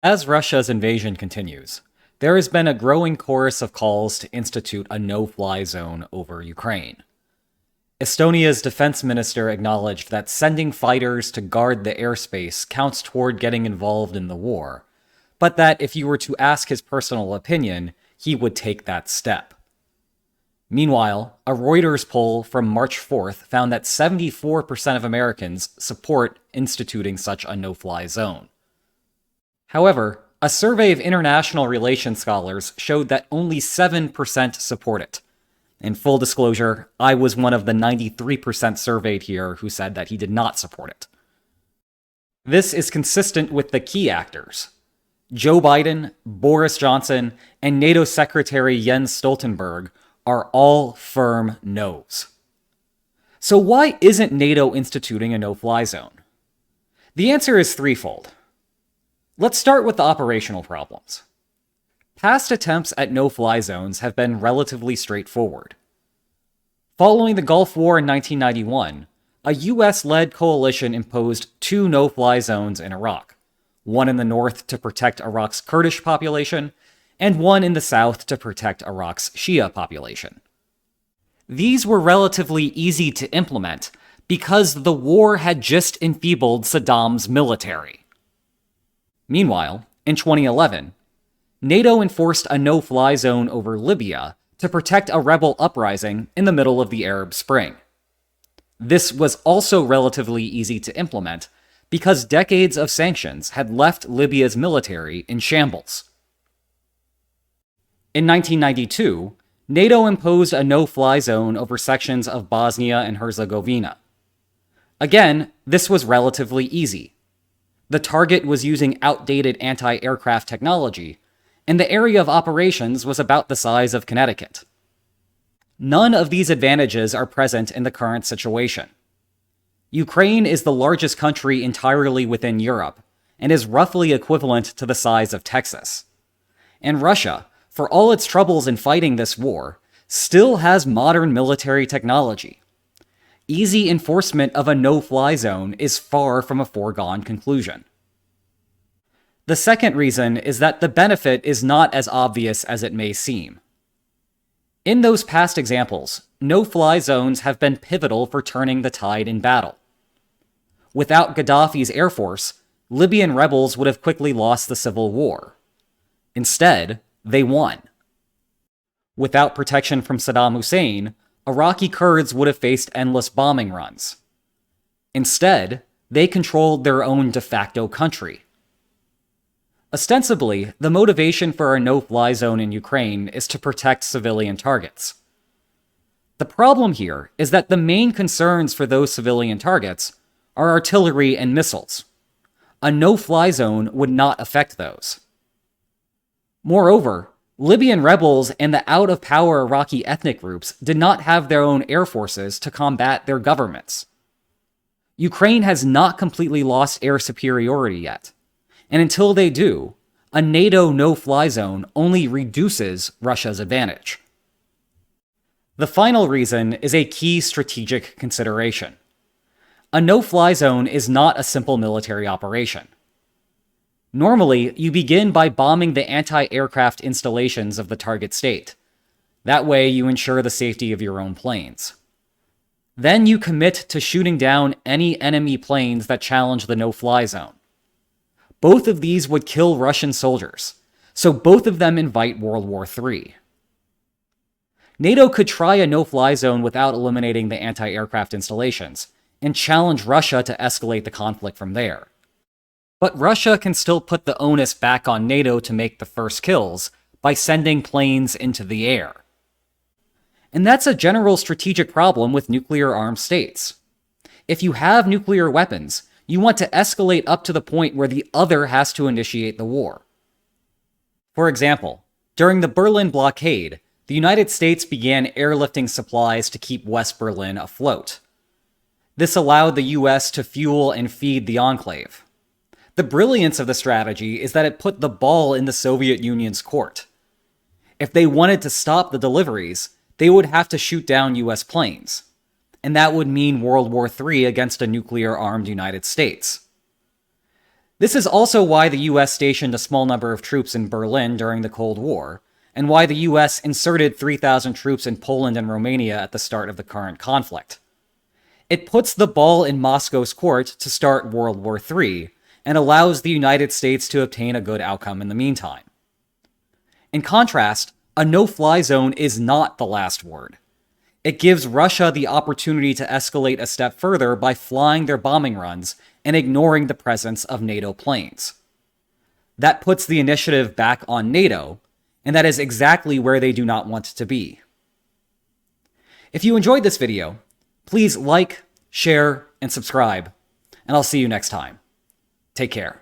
As Russia's invasion continues, there has been a growing chorus of calls to institute a no-fly zone over Ukraine. Estonia's defense minister acknowledged that sending fighters to guard the airspace counts toward getting involved in the war, but that if you were to ask his personal opinion, he would take that step. Meanwhile, a Reuters poll from March 4th found that 74% of Americans support instituting such a no-fly zone. However, a survey of international relations scholars showed that only 7% support it. In full disclosure, I was one of the 93% surveyed here who said that he did not support it. This is consistent with the key actors. Joe Biden, Boris Johnson, and NATO Secretary Jens Stoltenberg are all firm no's. So why isn't NATO instituting a no-fly zone? The answer is threefold. Let's start with the operational problems. Past attempts at no-fly zones have been relatively straightforward. Following the Gulf War in 1991, a US-led coalition imposed 2 no-fly zones in Iraq, one in the north to protect Iraq's Kurdish population, and one in the south to protect Iraq's Shia population. These were relatively easy to implement because the war had just enfeebled Saddam's military. Meanwhile, in 2011, NATO enforced a no-fly zone over Libya to protect a rebel uprising in the middle of the Arab Spring. This was also relatively easy to implement because decades of sanctions had left Libya's military in shambles. In 1992, NATO imposed a no-fly zone over sections of Bosnia and Herzegovina. Again, this was relatively easy. The target was using outdated anti-aircraft technology, and the area of operations was about the size of Connecticut. None of these advantages are present in the current situation. Ukraine is the largest country entirely within Europe, and is roughly equivalent to the size of Texas. And Russia, for all its troubles in fighting this war, still has modern military technology. Easy enforcement of a no-fly zone is far from a foregone conclusion. The second reason is that the benefit is not as obvious as it may seem. In those past examples, no-fly zones have been pivotal for turning the tide in battle. Without Gaddafi's air force, Libyan rebels would have quickly lost the civil war. Instead, they won. Without protection from Saddam Hussein, Iraqi Kurds would have faced endless bombing runs. Instead, they controlled their own de facto country. Ostensibly, the motivation for a no-fly zone in Ukraine is to protect civilian targets. The problem here is that the main concerns for those civilian targets are artillery and missiles. A no-fly zone would not affect those. Moreover, Libyan rebels and the out-of-power Iraqi ethnic groups did not have their own air forces to combat their governments. Ukraine has not completely lost air superiority yet, and until they do, a NATO no-fly zone only reduces Russia's advantage. The final reason is a key strategic consideration. A no-fly zone is not a simple military operation. Normally, you begin by bombing the anti-aircraft installations of the target state. That way, you ensure the safety of your own planes. Then you commit to shooting down any enemy planes that challenge the no-fly zone. Both of these would kill Russian soldiers, so both of them invite World War III. NATO could try a no-fly zone without eliminating the anti-aircraft installations, and challenge Russia to escalate the conflict from there. But Russia can still put the onus back on NATO to make the first kills by sending planes into the air. And that's a general strategic problem with nuclear-armed states. If you have nuclear weapons, you want to escalate up to the point where the other has to initiate the war. For example, during the Berlin blockade, the United States began airlifting supplies to keep West Berlin afloat. This allowed the US to fuel and feed the enclave. The brilliance of the strategy is that it put the ball in the Soviet Union's court. If they wanted to stop the deliveries, they would have to shoot down US planes. And that would mean World War III against a nuclear-armed United States. This is also why the US stationed a small number of troops in Berlin during the Cold War, and why the US inserted 3,000 troops in Poland and Romania at the start of the current conflict. It puts the ball in Moscow's court to start World War III, and allows the United States to obtain a good outcome in the meantime. In contrast, a no-fly zone is not the last word. It gives Russia the opportunity to escalate a step further by flying their bombing runs and ignoring the presence of NATO planes. That puts the initiative back on NATO, and that is exactly where they do not want to be. If you enjoyed this video, please like, share, and subscribe, and I'll see you next time. Take care.